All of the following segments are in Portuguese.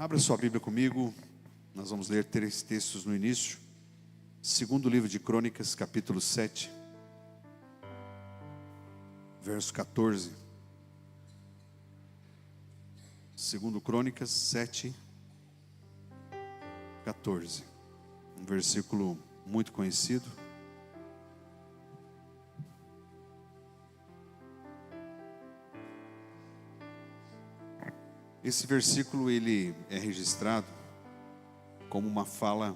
Abra sua Bíblia comigo, nós vamos ler 3 textos no início. Segundo livro de Crônicas, capítulo 7, verso 14. Segundo Crônicas 7, 14. Um versículo muito conhecido. Esse versículo ele é registrado como uma fala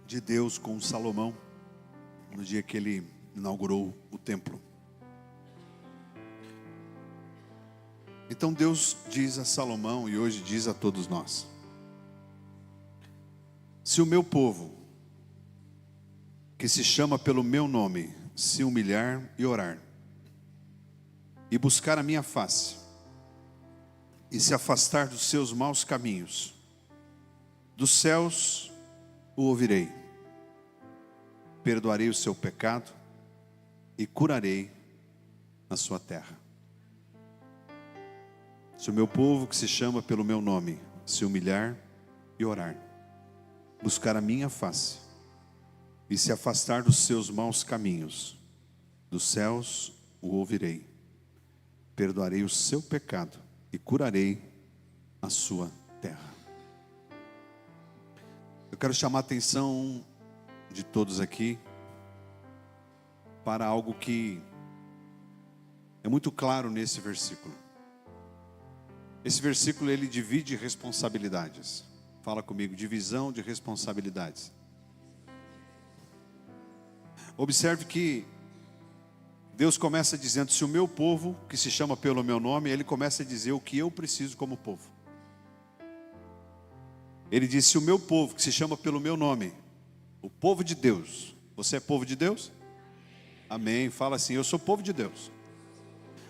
de Deus com Salomão no dia que ele inaugurou o templo. Então Deus diz a Salomão e hoje diz a todos nós: se o meu povo, que se chama pelo meu nome, se humilhar e orar, e buscar a minha face, e se afastar dos seus maus caminhos, dos céus o ouvirei, perdoarei o seu pecado e curarei a sua terra. Se o meu povo, que se chama pelo meu nome, se humilhar e orar, buscar a minha face, e se afastar dos seus maus caminhos, dos céus o ouvirei, perdoarei o seu pecado e curarei a sua terra. Eu quero chamar a atenção de todos aqui para algo que é muito claro nesse versículo. Esse versículo ele divide responsabilidades. Fala comigo, divisão de responsabilidades. Observe que Deus começa dizendo: se o meu povo, que se chama pelo meu nome, ele começa a dizer o que eu preciso como povo. Ele diz: se o meu povo, que se chama pelo meu nome, o povo de Deus. Você é povo de Deus? Amém. Fala assim: eu sou povo de Deus.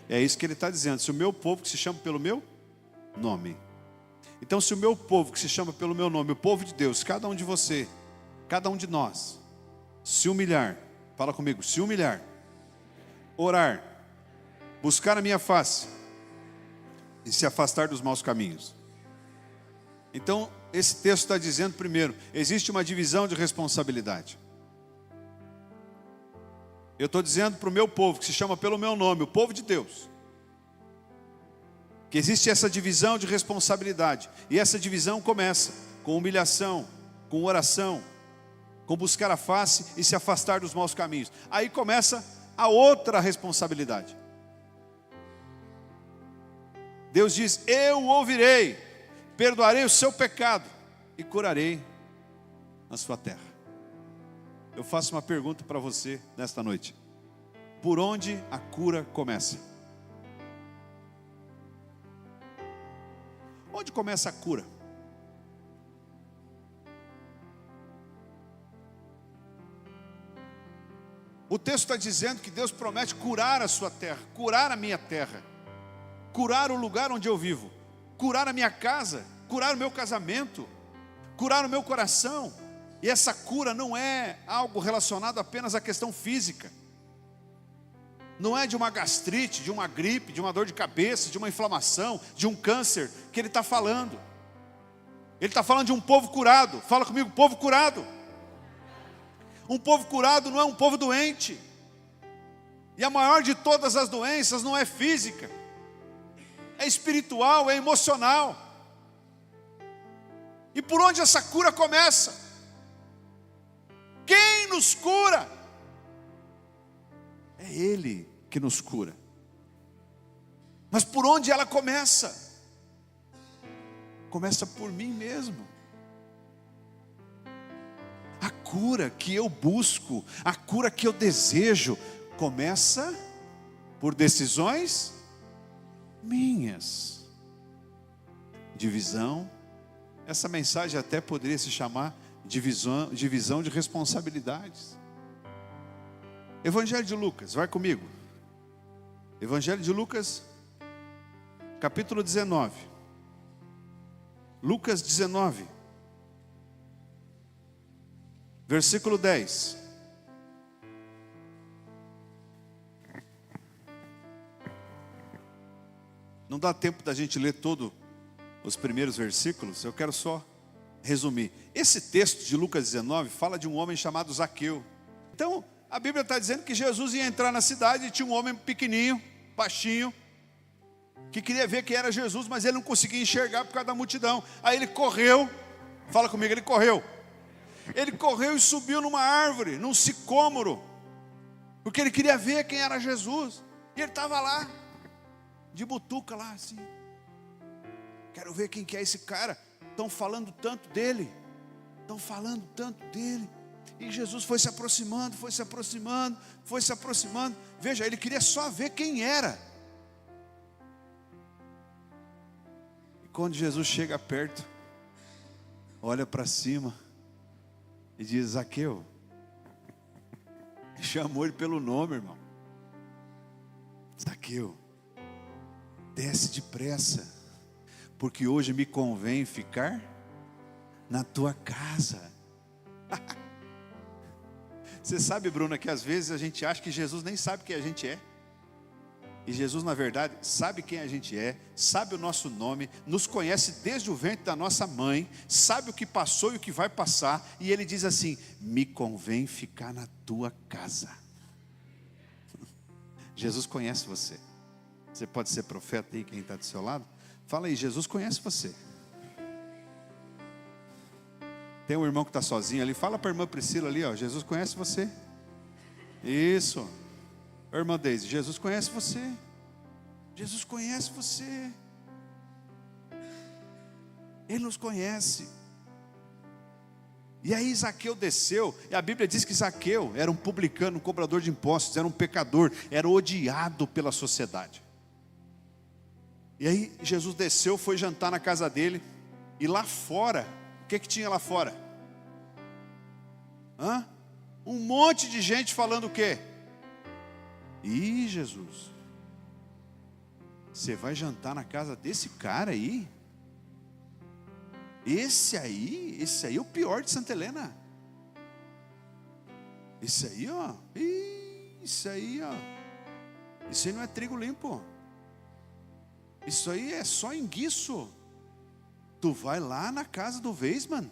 É isso que ele está dizendo. Se o meu povo, que se chama pelo meu nome. Então, se o meu povo, que se chama pelo meu nome, o povo de Deus, cada um de você, cada um de nós, se humilhar, fala comigo, se humilhar, orar, buscar a minha face e se afastar dos maus caminhos. Então, esse texto está dizendo, primeiro, existe uma divisão de responsabilidade. Eu estou dizendo para o meu povo, que se chama pelo meu nome, o povo de Deus, que existe essa divisão de responsabilidade. E essa divisão começa com humilhação, com oração, com buscar a face e se afastar dos maus caminhos. Aí começa a outra responsabilidade. Deus diz: eu ouvirei, perdoarei o seu pecado e curarei a sua terra. Eu faço uma pergunta para você nesta noite: por onde a cura começa? Onde começa a cura? O texto está dizendo que Deus promete curar a sua terra, curar a minha terra, curar o lugar onde eu vivo, curar a minha casa, curar o meu casamento, curar o meu coração. E essa cura não é algo relacionado apenas à questão física. Não é de uma gastrite, de uma gripe, de uma dor de cabeça, de uma inflamação, de um câncer que ele está falando. Ele está falando de um povo curado. Fala comigo, povo curado. Um povo curado não é um povo doente. E a maior de todas as doenças não é física, é espiritual, é emocional. E por onde essa cura começa? Quem nos cura? É Ele que nos cura. Mas por onde ela começa? Começa por mim mesmo. A cura que eu busco, a cura que eu desejo, começa por decisões minhas. Divisão. Essa mensagem até poderia se chamar divisão de responsabilidades. Evangelho de Lucas, vai comigo. Evangelho de Lucas, capítulo 19. Lucas 19. Versículo 10. Não dá tempo da gente ler todos os primeiros versículos, eu quero só resumir. Esse texto de Lucas 19 fala de um homem chamado Zaqueu. Então, a Bíblia está dizendo que Jesus ia entrar na cidade e tinha um homem pequenininho, baixinho, que queria ver quem era Jesus, mas ele não conseguia enxergar por causa da multidão. Aí ele correu, fala comigo, ele correu. Ele correu e subiu numa árvore, num sicômoro, porque ele queria ver quem era Jesus. E ele estava lá, de butuca lá assim. Quero ver quem que é esse cara. Estão falando tanto dele. Estão falando tanto dele. E Jesus foi se aproximando, foi se aproximando, foi se aproximando. Veja, ele queria só ver quem era. E quando Jesus chega perto, olha para cima e diz: Zaqueu. Chamou ele pelo nome, irmão. Zaqueu, desce depressa, porque hoje me convém ficar na tua casa. Você sabe, Bruna, que às vezes a gente acha que Jesus nem sabe quem a gente é. E Jesus, na verdade, sabe quem a gente é, sabe o nosso nome, nos conhece desde o ventre da nossa mãe, sabe o que passou e o que vai passar, e Ele diz assim: me convém ficar na tua casa. Jesus conhece você. Você pode ser profeta aí, quem está do seu lado? Fala aí, Jesus conhece você. Tem um irmão que está sozinho ali, fala para a irmã Priscila ali, ó, Jesus conhece você. Isso. Irmã Deise, Jesus conhece você. Jesus conhece você. Ele nos conhece. E aí Zaqueu desceu, e a Bíblia diz que Zaqueu era um publicano, um cobrador de impostos, era um pecador, era odiado pela sociedade. E aí Jesus desceu, foi jantar na casa dele, e lá fora, o que tinha lá fora? Um monte de gente falando o quê? Ih, Jesus, você vai jantar na casa desse cara aí? Esse aí é o pior de Santa Helena. Esse aí, ó. Isso aí, ó. Isso aí não é trigo limpo. Isso aí é só enguiço. Tu vai lá na casa do Weisman.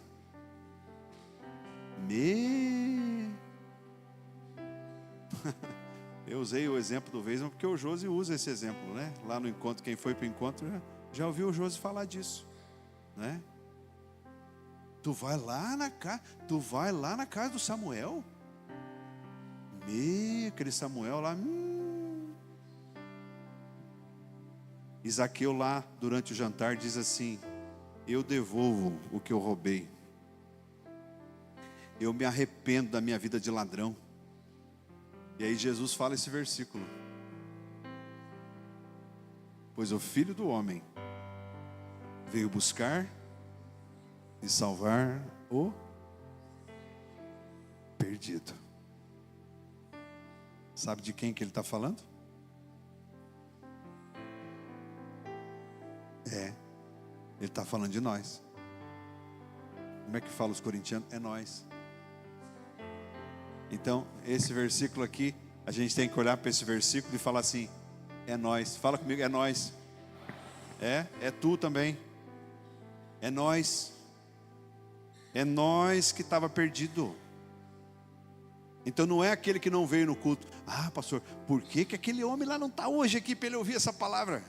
Eu usei o exemplo do Weisman porque o Josi usa esse exemplo, né? Lá no encontro, quem foi para o encontro já ouviu o Josi falar disso, né? Tu vai lá na casa do Samuel. Aquele Samuel lá. Zaqueu lá durante o jantar diz assim: eu devolvo o que eu roubei. Eu me arrependo da minha vida de ladrão. E aí Jesus fala esse versículo: pois o Filho do Homem veio buscar e salvar o perdido. Sabe de quem que ele está falando? Ele está falando de nós. Como é que fala os corintianos? É nós. Então, esse versículo aqui, a gente tem que olhar para esse versículo e falar assim: é nós. Fala comigo, é nós. É tu também. É nós. É nós que estava perdido. Então não é aquele que não veio no culto. Ah, pastor, por que aquele homem lá não está hoje aqui para ele ouvir essa palavra?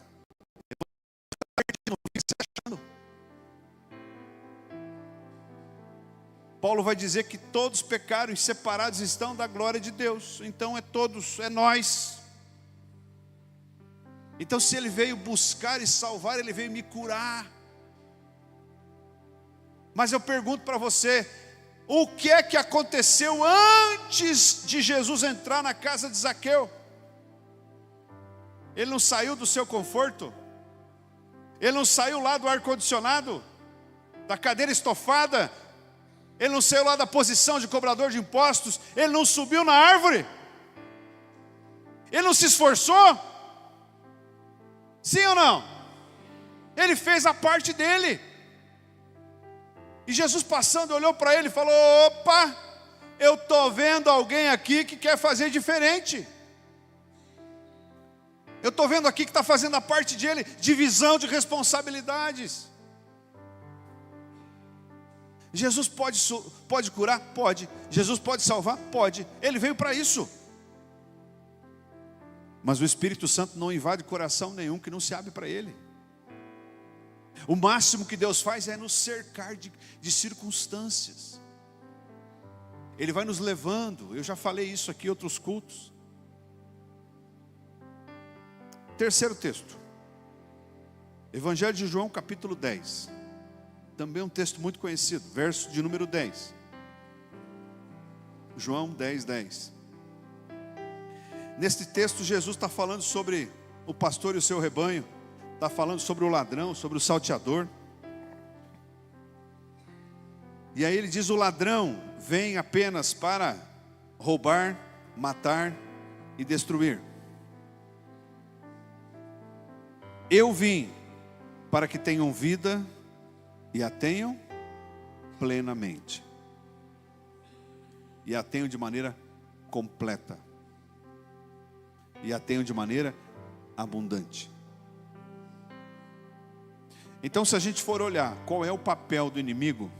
Paulo vai dizer que todos pecaram e separados estão da glória de Deus. Então é todos, é nós. Então se ele veio buscar e salvar, ele veio me curar. Mas eu pergunto para você, o que é que aconteceu antes de Jesus entrar na casa de Zaqueu? Ele não saiu do seu conforto? Ele não saiu lá do ar-condicionado? Da cadeira estofada? Ele não saiu lá da posição de cobrador de impostos? Ele não subiu na árvore? Ele não se esforçou? Sim ou não? Ele fez a parte dele. E Jesus passando olhou para ele e falou: opa, eu estou vendo alguém aqui que quer fazer diferente. Eu estou vendo aqui que está fazendo a parte dele, divisão de responsabilidades. Jesus pode curar? Pode. Jesus pode salvar? Pode. Ele veio para isso. Mas o Espírito Santo não invade coração nenhum que não se abre para ele. O máximo que Deus faz é nos cercar de circunstâncias. Ele vai nos levando. Eu já falei isso aqui em outros cultos. Terceiro texto. Evangelho de João, capítulo 10. Também um texto muito conhecido. Verso de número 10. João 10, 10. Neste texto, Jesus está falando sobre o pastor e o seu rebanho. Está falando sobre o ladrão, sobre o salteador. E aí ele diz: o ladrão vem apenas para roubar, matar e destruir. Eu vim para que tenham vida e a tenham plenamente. E a tenham de maneira completa. E a tenham de maneira abundante. Então, se a gente for olhar qual é o papel do inimigo,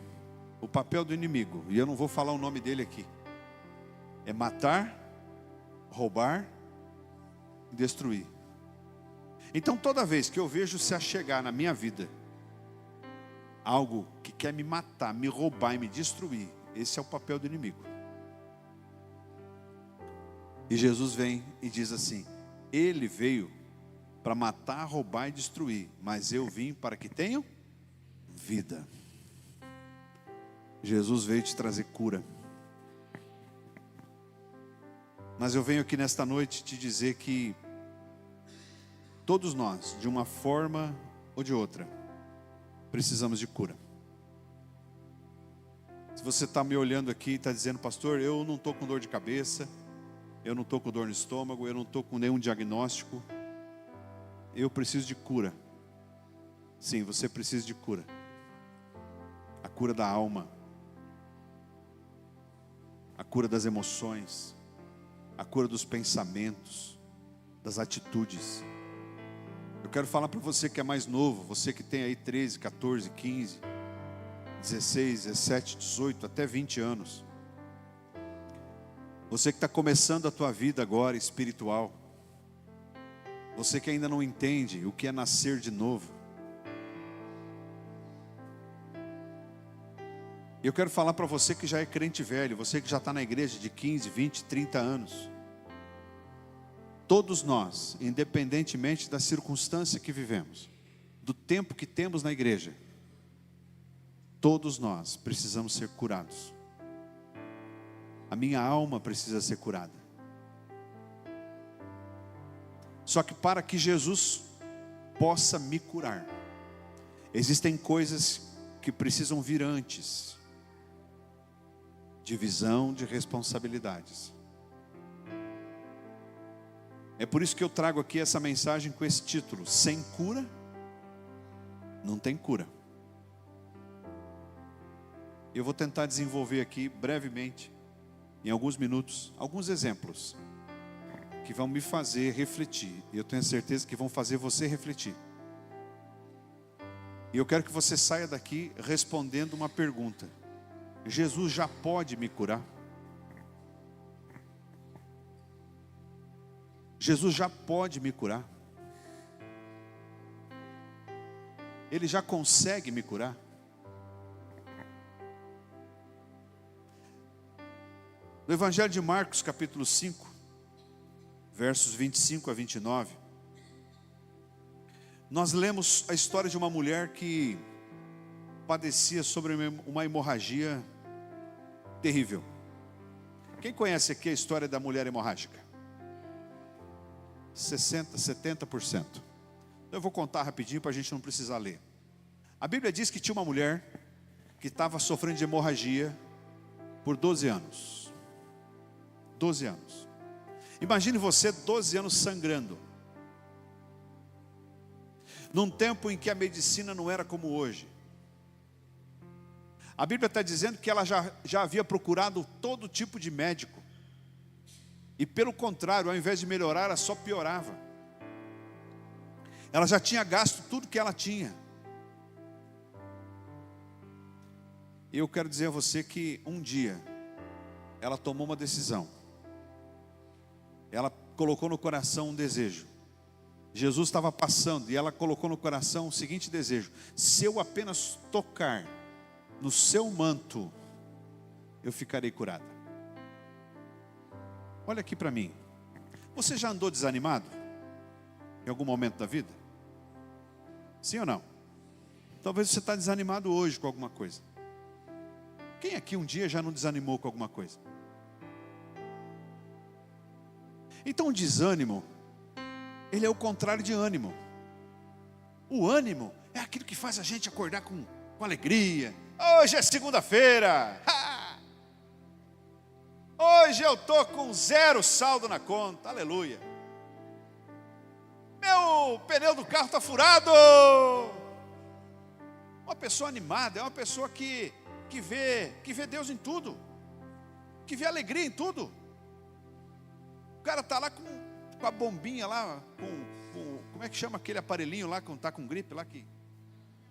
e eu não vou falar o nome dele aqui, é matar, roubar e destruir. Então, toda vez que eu vejo se achegar na minha vida algo que quer me matar, me roubar e me destruir, esse é o papel do inimigo. E Jesus vem e diz assim: ele veio para matar, roubar e destruir, mas eu vim para que tenham vida. Jesus veio te trazer cura. Mas eu venho aqui nesta noite te dizer que todos nós, de uma forma ou de outra, precisamos de cura. Se você está me olhando aqui e está dizendo: pastor, eu não estou com dor de cabeça, eu não estou com dor no estômago, eu não estou com nenhum diagnóstico, eu preciso de cura. Sim, você precisa de cura. A cura da alma, a cura das emoções, a cura dos pensamentos, das atitudes. Eu quero falar para você que é mais novo, você que tem aí 13, 14, 15, 16, 17, 18, até 20 anos. Você que está começando a tua vida agora espiritual. Você que ainda não entende o que é nascer de novo. Eu quero falar para você que já é crente velho, você que já está na igreja de 15, 20, 30 anos. Todos nós, independentemente da circunstância que vivemos, do tempo que temos na igreja, todos nós precisamos ser curados. A minha alma precisa ser curada. Só que para que Jesus possa me curar, existem coisas que precisam vir antes. Divisão de responsabilidades. É por isso que eu trago aqui essa mensagem com esse título: sem cura, não tem cura. Eu vou tentar desenvolver aqui brevemente, em alguns minutos, alguns exemplos que vão me fazer refletir. E eu tenho certeza que vão fazer você refletir. E eu quero que você saia daqui respondendo uma pergunta: Jesus já pode me curar? Jesus já pode me curar? Ele já consegue me curar? No Evangelho de Marcos, capítulo 5, versos 25 a 29, nós lemos a história de uma mulher que padecia sobre uma hemorragia terrível. Quem conhece aqui a história da mulher hemorrágica? 60%, 70%. Eu vou contar rapidinho para a gente não precisar ler. A Bíblia diz que tinha uma mulher que estava sofrendo de hemorragia por 12 anos. 12 anos. Imagine você 12 anos sangrando. Num tempo em que a medicina não era como hoje. A Bíblia está dizendo que ela já havia procurado todo tipo de médico. E pelo contrário, ao invés de melhorar, ela só piorava. Ela já tinha gasto tudo que ela tinha. E eu quero dizer a você que um dia ela tomou uma decisão. Ela colocou no coração um desejo. Jesus estava passando e ela colocou no coração o seguinte desejo: se eu apenas tocar no seu manto, eu ficarei curada. Olha aqui para mim. Você já andou desanimado? Em algum momento da vida? Sim ou não? Talvez você está desanimado hoje com alguma coisa. Quem aqui um dia já não desanimou com alguma coisa? Então o desânimo, ele é o contrário de ânimo. O ânimo é aquilo que faz a gente acordar com alegria. Hoje é segunda-feira. Hoje eu estou com 0 saldo na conta. Aleluia. Meu pneu do carro está furado. Uma pessoa animada é uma pessoa que vê Deus em tudo, que vê alegria em tudo. O cara está lá com a bombinha lá, como é que chama aquele aparelhinho lá quando está com gripe lá,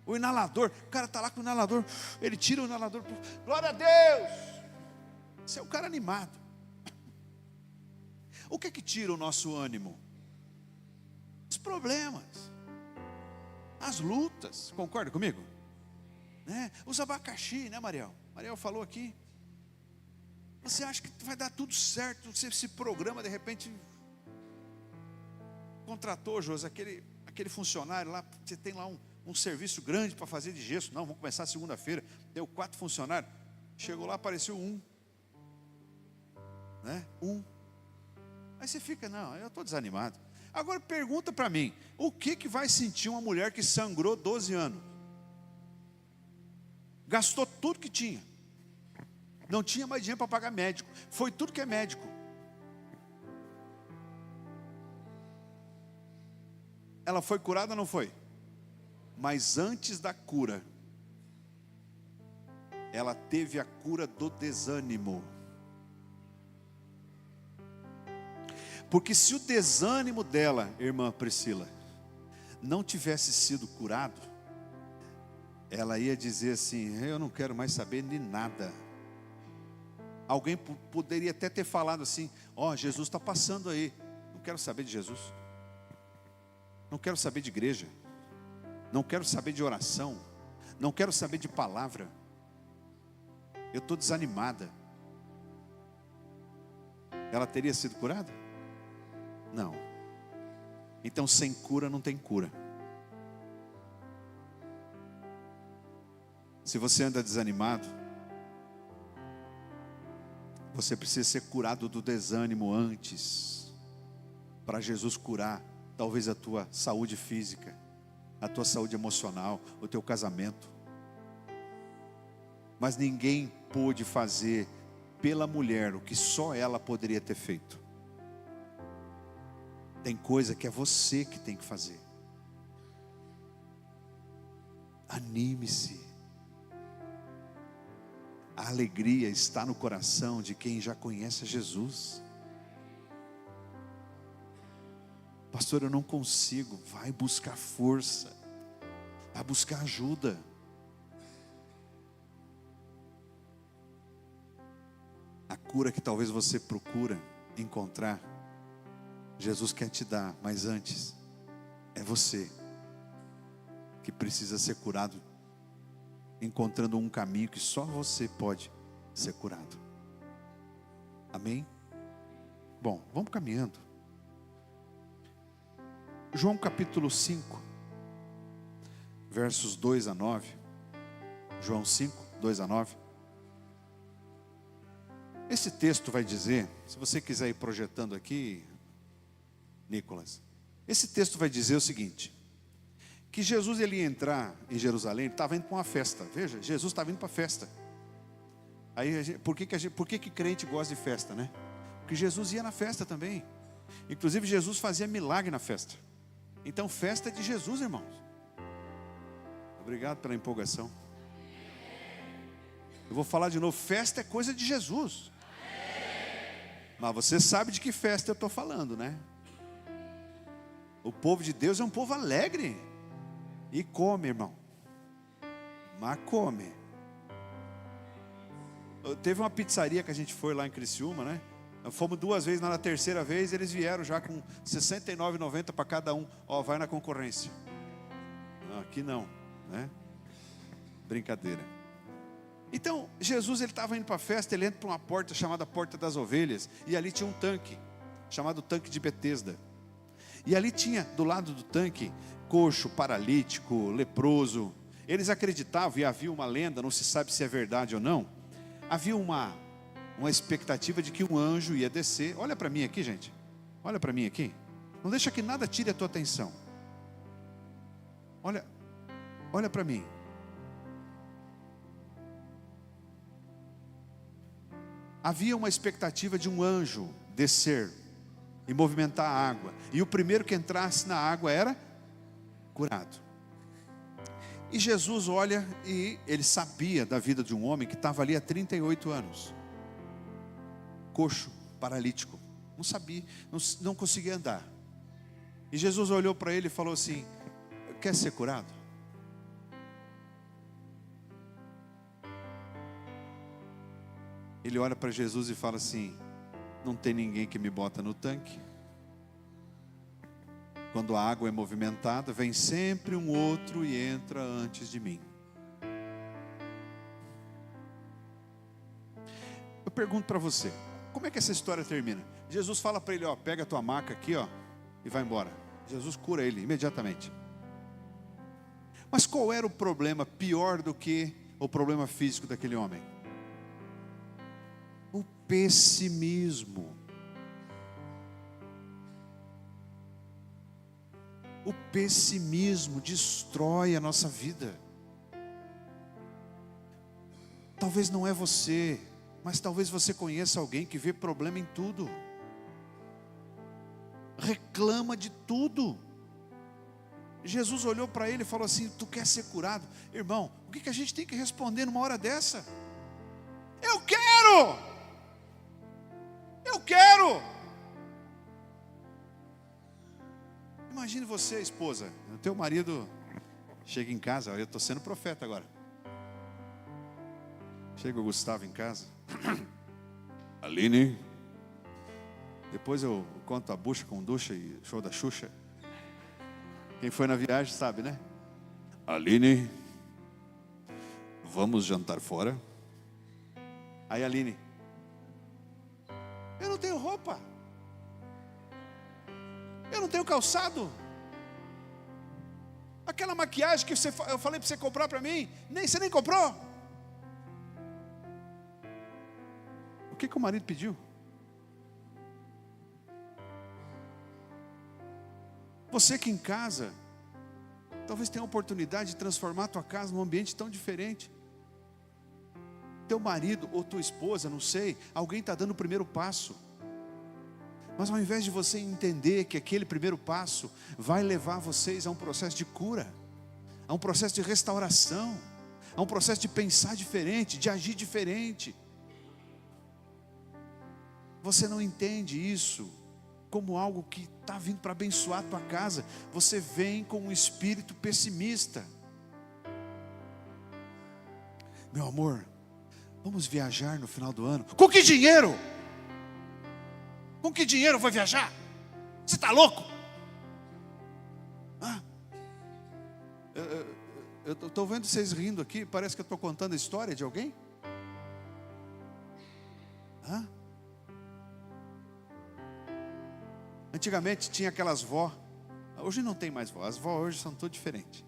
o inalador. O cara está lá com o inalador, ele tira o inalador, glória a Deus. Esse é o cara animado. O que é que tira o nosso ânimo? Os problemas, as lutas. Concorda comigo? Os abacaxi, né, Mariel? Mariel falou aqui. Você acha que vai dar tudo certo? Você se programa, de repente contratou, José, aquele funcionário lá. Você tem lá um serviço grande para fazer de gesso. Não, vamos começar segunda-feira. Deu 4 funcionários. Chegou lá, apareceu 1. Um. Aí você fica, não, eu estou desanimado. Agora pergunta para mim, o que vai sentir uma mulher que sangrou 12 anos? Gastou tudo que tinha. Não tinha mais dinheiro para pagar médico. Foi tudo que é médico. Ela foi curada ou não foi? Mas antes da cura, ela teve a cura do desânimo. Porque se o desânimo dela, irmã Priscila, não tivesse sido curado, ela ia dizer assim: eu não quero mais saber de nada. Alguém poderia até ter falado assim: Jesus está passando aí. Não quero saber de Jesus. Não quero saber de igreja. Não quero saber de oração. Não quero saber de palavra. Eu estou desanimada. Ela teria sido curada? Não. Então sem cura não tem cura. Se você anda desanimado, você precisa ser curado do desânimo antes, para Jesus curar talvez a tua saúde física, a tua saúde emocional, o teu casamento. Mas ninguém pôde fazer pela mulher o que só ela poderia ter feito. Tem coisa que é você que tem que fazer. Anime-se. A alegria está no coração de quem já conhece Jesus. Pastor, eu não consigo. Vai buscar força. Vai buscar ajuda. A cura que talvez você procura encontrar, Jesus quer te dar, mas antes, é você que precisa ser curado, encontrando um caminho que só você pode ser curado. Amém? Bom, vamos caminhando. João capítulo 5, versos 2 a 9. João 5, 2 a 9. Esse texto vai dizer, se você quiser ir projetando aqui, Nicolas, esse texto vai dizer o seguinte: que Jesus, ele ia entrar em Jerusalém, ele estava indo para uma festa. Veja, Jesus estava indo para a festa. Aí, por que crente gosta de festa, né? Porque Jesus ia na festa também. Inclusive Jesus fazia milagre na festa. Então festa é de Jesus, irmãos. Obrigado pela empolgação. Eu vou falar de novo, festa é coisa de Jesus. Mas você sabe de que festa eu estou falando, né? O povo de Deus é um povo alegre. E come, irmão. Mas come. Teve uma pizzaria que a gente foi lá em Criciúma, né? Fomos 2 vezes, na terceira vez eles vieram já com R$ 69,90 para cada um. Ó, vai na concorrência. Não, aqui não, né? Brincadeira. Então, Jesus, ele estava indo para a festa, ele entra para uma porta chamada Porta das Ovelhas, e ali tinha um tanque, chamado Tanque de Betesda. E ali tinha, do lado do tanque, coxo, paralítico, leproso. Eles acreditavam, e havia uma lenda, não se sabe se é verdade ou não, havia uma expectativa de que um anjo ia descer. Olha para mim aqui, gente. Olha para mim aqui. Não deixa que nada tire a tua atenção. Olha para mim. Havia uma expectativa de um anjo descer e movimentar a água. E o primeiro que entrasse na água era curado. E Jesus olha e ele sabia da vida de um homem que estava ali há 38 anos. Coxo, paralítico. Não sabia, não conseguia andar. E Jesus olhou para ele e falou assim: quer ser curado? Ele olha para Jesus e fala assim: não tem ninguém que me bota no tanque. Quando a água é movimentada, vem sempre um outro e entra antes de mim. Eu pergunto para você, como é que essa história termina? Jesus fala para ele: ó, pega a tua maca aqui, ó, e vai embora. Jesus cura ele imediatamente. Mas qual era o problema pior do que o problema físico daquele homem? O pessimismo. O pessimismo destrói a nossa vida. Talvez não é você, mas talvez você conheça alguém que vê problema em tudo, reclama de tudo. Jesus olhou para ele e falou assim: tu quer ser curado? Irmão, o que a gente tem que responder numa hora dessa? Eu quero! Eu quero! Imagine você, esposa, o teu marido chega em casa, eu estou sendo profeta agora. Chega o Gustavo em casa. Aline. Depois eu conto a bucha com ducha e show da Xuxa. Quem foi na viagem sabe, né? Aline, vamos jantar fora? Aí Aline: eu não tenho roupa, eu não tenho calçado, aquela maquiagem que eu falei para você comprar para mim, você nem comprou. O que o marido pediu? Você que em casa talvez tenha a oportunidade de transformar a tua casa num ambiente tão diferente. Teu marido ou tua esposa, não sei, alguém está dando o primeiro passo. Mas ao invés de você entender que aquele primeiro passo vai levar vocês a um processo de cura, a um processo de restauração, a um processo de pensar diferente, de agir diferente, você não entende isso como algo que está vindo para abençoar a tua casa. Você vem com um espírito pessimista. Meu amor, vamos viajar no final do ano. Com que dinheiro? Com que dinheiro eu vou viajar? Você está louco? Eu estou vendo vocês rindo aqui. Parece que eu estou contando a história de alguém. Antigamente tinha aquelas vó. Hoje não tem mais vó. As vó hoje são tudo diferentes.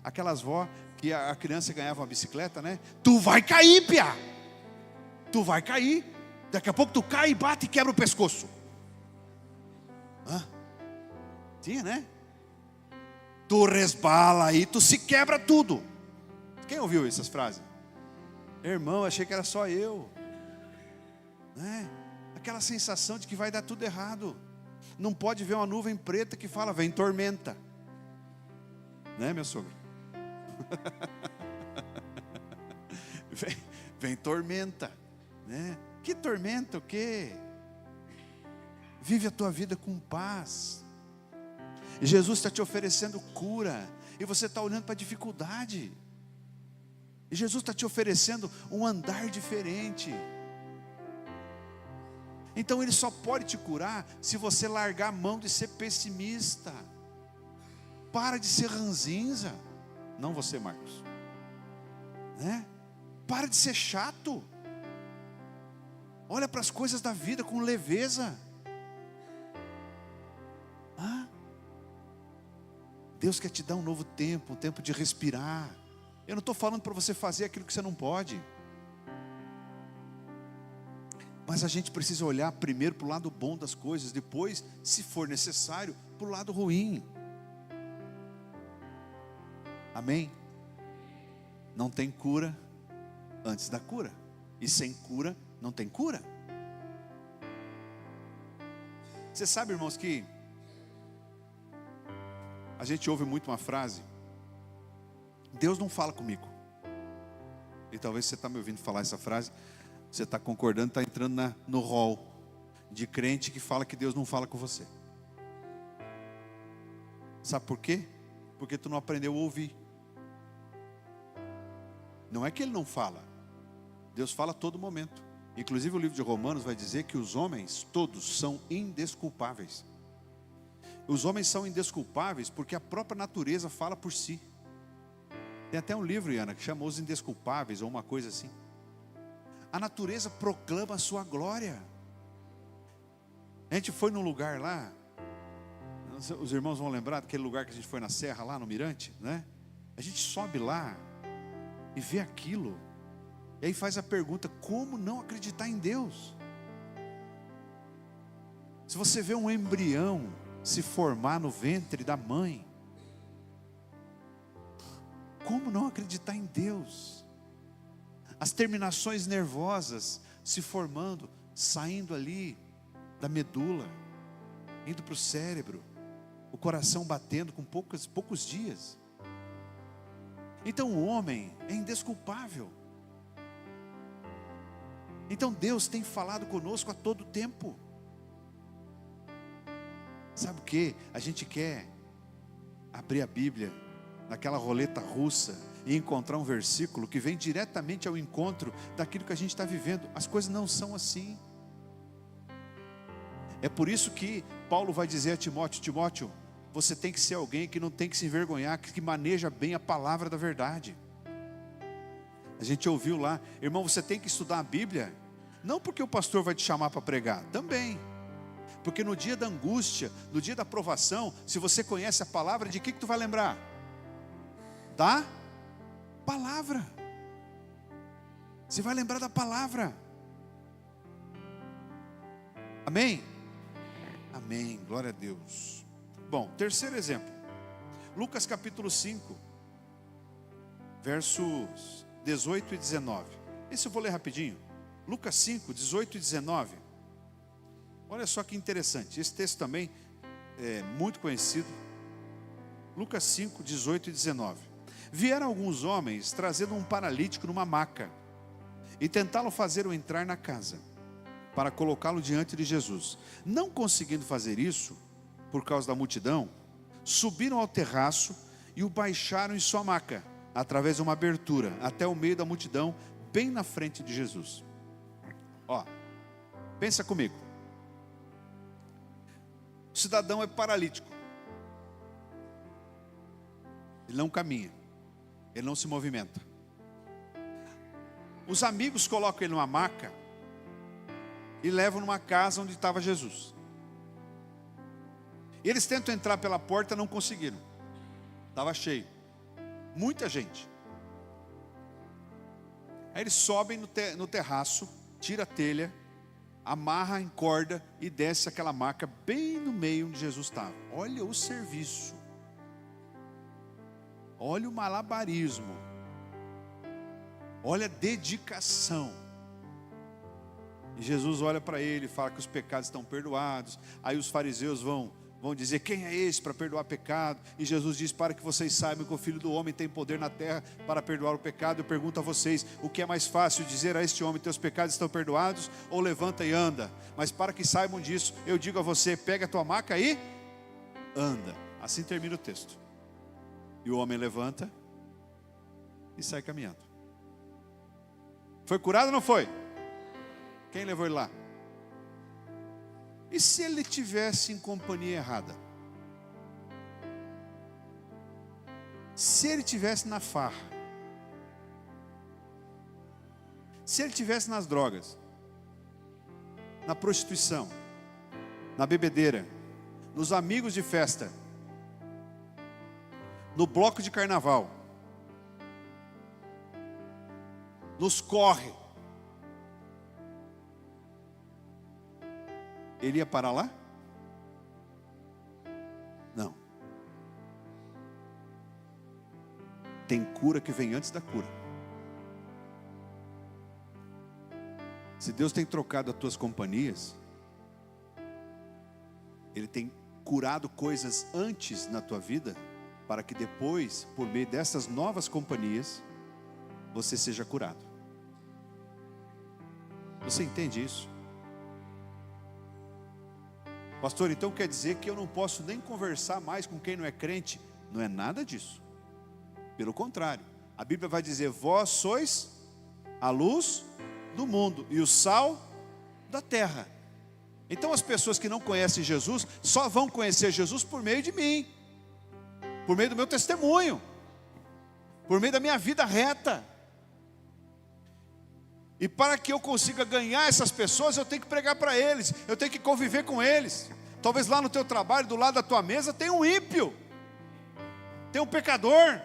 Aquelas vó que a criança ganhava uma bicicleta, né? Tu vai cair, piá. Tu vai cair. Daqui a pouco tu cai e bate e quebra o pescoço. Tinha, né? Tu resbala aí, tu se quebra tudo. Quem ouviu essas frases? Irmão, achei que era só eu. Né? Aquela sensação de que vai dar tudo errado. Não pode ver uma nuvem preta que fala: vem tormenta. Né, meu sogro? vem tormenta, né? Que tormenta o quê? Vive a tua vida com paz. E Jesus está te oferecendo cura, e você está olhando para a dificuldade. E Jesus está te oferecendo um andar diferente. Então Ele só pode te curar se você largar a mão de ser pessimista. Para de ser ranzinza. Não você, Marcos, né? Para de ser chato. Olha para as coisas da vida com leveza. Deus quer te dar um novo tempo, um tempo de respirar. Eu não estou falando para você fazer aquilo que você não pode, mas a gente precisa olhar primeiro para o lado bom das coisas, depois, se for necessário, para o lado ruim. Amém? Não tem cura antes da cura, e sem cura não tem cura. Você sabe, irmãos, que a gente ouve muito uma frase: Deus não fala comigo. E talvez você está me ouvindo falar essa frase, você está concordando, está entrando no rol de crente que fala que Deus não fala com você. Sabe por quê? Porque tu não aprendeu a ouvir. Não é que Ele não fala, Deus fala a todo momento. Inclusive o livro de Romanos vai dizer que os homens todos são indesculpáveis. Os homens são indesculpáveis porque a própria natureza fala por si. Tem até um livro, Iana, que chama Os Indesculpáveis, ou uma coisa assim. A natureza proclama a sua glória. A gente foi num lugar lá, os irmãos vão lembrar daquele lugar que a gente foi na serra, lá no Mirante, né? A gente sobe lá e vê aquilo, e aí faz a pergunta: como não acreditar em Deus? Se você vê um embrião se formar no ventre da mãe, como não acreditar em Deus? As terminações nervosas se formando, saindo ali da medula, indo para o cérebro, o coração batendo com poucos dias. Então o homem é indesculpável. Então Deus tem falado conosco a todo tempo. Sabe o que? A gente quer abrir a Bíblia naquela roleta russa e encontrar um versículo que vem diretamente ao encontro daquilo que a gente está vivendo. As coisas não são assim. É por isso que Paulo vai dizer a Timóteo: Timóteo, você tem que ser alguém que não tem que se envergonhar, que maneja bem a palavra da verdade. A gente ouviu lá: irmão, você tem que estudar a Bíblia, não porque o pastor vai te chamar para pregar, também, porque no dia da angústia, no dia da provação, se você conhece a palavra, de que tu vai lembrar? Da palavra. Você vai lembrar da palavra. Amém? Amém, glória a Deus. Bom, terceiro exemplo, Lucas capítulo 5, versos 18 e 19. Esse eu vou ler rapidinho. Lucas 5, 18 e 19. Olha só que interessante, esse texto também é muito conhecido. Lucas 5, 18 e 19. Vieram alguns homens trazendo um paralítico numa maca e tentaram fazê-lo entrar na casa para colocá-lo diante de Jesus. Não conseguindo fazer isso, por causa da multidão, subiram ao terraço e o baixaram em sua maca, através de uma abertura, até o meio da multidão, bem na frente de Jesus. Ó, pensa comigo. O cidadão é paralítico. Ele não caminha, ele não se movimenta. Os amigos colocam ele numa maca e levam numa casa onde estava Jesus. E eles tentam entrar pela porta, não conseguiram. Estava cheio, muita gente. Aí eles sobem no terraço, tira a telha, amarra em corda e desce aquela maca bem no meio onde Jesus estava. Olha o serviço, olha o malabarismo, olha a dedicação. E Jesus olha para ele e fala que os pecados estão perdoados. Aí os fariseus vão dizer: quem é esse para perdoar pecado? E Jesus diz: para que vocês saibam que o Filho do Homem tem poder na terra para perdoar o pecado. Eu pergunto a vocês: o que é mais fácil, dizer a este homem: teus pecados estão perdoados, ou levanta e anda? Mas para que saibam disso, eu digo a você: pega a tua maca e anda. Assim termina o texto. E o homem levanta e sai caminhando. Foi curado ou não foi? Quem levou ele lá? E se ele tivesse em companhia errada? Se ele tivesse na farra? Se ele tivesse nas drogas? Na prostituição? Na bebedeira? Nos amigos de festa? No bloco de carnaval? Nos corre? Ele ia parar lá? Não. Tem cura que vem antes da cura. Se Deus tem trocado as tuas companhias, Ele tem curado coisas antes na tua vida, para que depois, por meio dessas novas companhias, você seja curado. Você entende isso? Pastor, então quer dizer que eu não posso nem conversar mais com quem não é crente? Não é nada disso. Pelo contrário, a Bíblia vai dizer: vós sois a luz do mundo e o sal da terra. Então as pessoas que não conhecem Jesus só vão conhecer Jesus por meio de mim, por meio do meu testemunho, por meio da minha vida reta. E para que eu consiga ganhar essas pessoas, eu tenho que pregar para eles, eu tenho que conviver com eles. Talvez lá no teu trabalho, do lado da tua mesa, tem um ímpio, tem um pecador.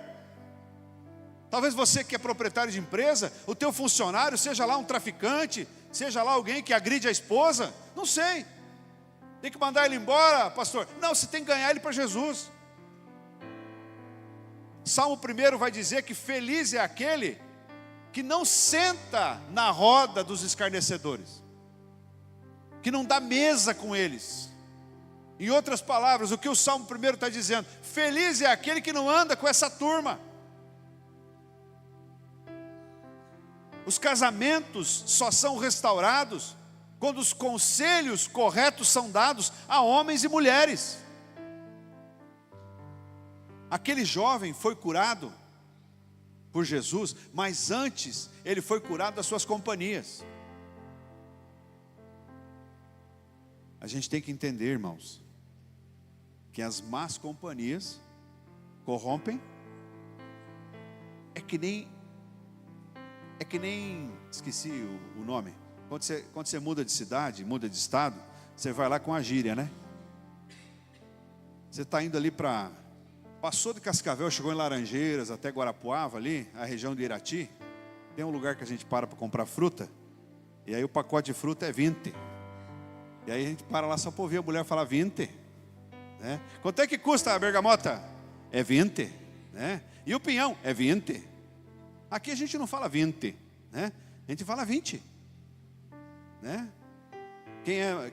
Talvez você que é proprietário de empresa, o teu funcionário seja lá um traficante, seja lá alguém que agride a esposa, não sei. Tem que mandar ele embora, pastor? Não, você tem que ganhar ele para Jesus. Salmo 1 vai dizer que feliz é aquele que não senta na roda dos escarnecedores, que não dá mesa com eles. Em outras palavras, o que o Salmo 1 está dizendo? Feliz é aquele que não anda com essa turma. Os casamentos só são restaurados quando os conselhos corretos são dados a homens e mulheres. Aquele jovem foi curado por Jesus, mas antes ele foi curado das suas companhias. A gente tem que entender, irmãos, que as más companhias corrompem. É que nem esqueci o nome. Quando você muda de cidade, muda de estado, você vai lá com a gíria, né? Você está indo ali para... Passou de Cascavel, chegou em Laranjeiras, até Guarapuava ali, a região de Irati. Tem um lugar que a gente para comprar fruta. E aí o pacote de fruta é 20. E aí a gente para lá só para ouvir a mulher falar 20. Né? Quanto é que custa a bergamota? É 20. Né? E o pinhão? É 20. Aqui a gente não fala 20. Né? A gente fala 20. Né?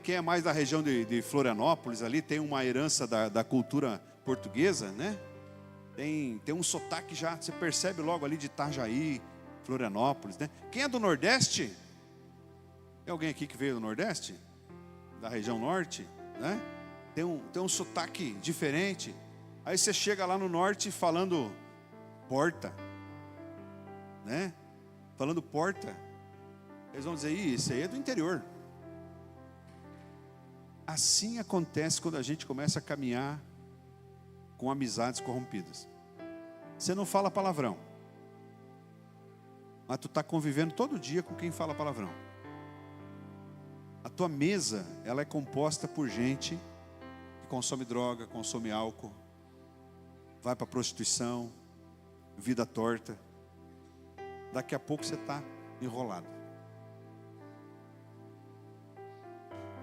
Quem é mais da região de Florianópolis ali, tem uma herança da cultura portuguesa, né? Tem um sotaque já, você percebe logo ali de Itajaí, Florianópolis, né? Quem é do Nordeste? Tem alguém aqui que veio do Nordeste? Da região Norte, né? Tem um sotaque diferente. Aí você chega lá no Norte falando porta, né? Falando porta. Eles vão dizer: isso aí é do interior. Assim acontece quando a gente começa a caminhar com amizades corrompidas. Você não fala palavrão, mas tu está convivendo todo dia com quem fala palavrão. A tua mesa, ela é composta por gente que consome droga, consome álcool, vai para a prostituição, vida torta. Daqui a pouco você está enrolado.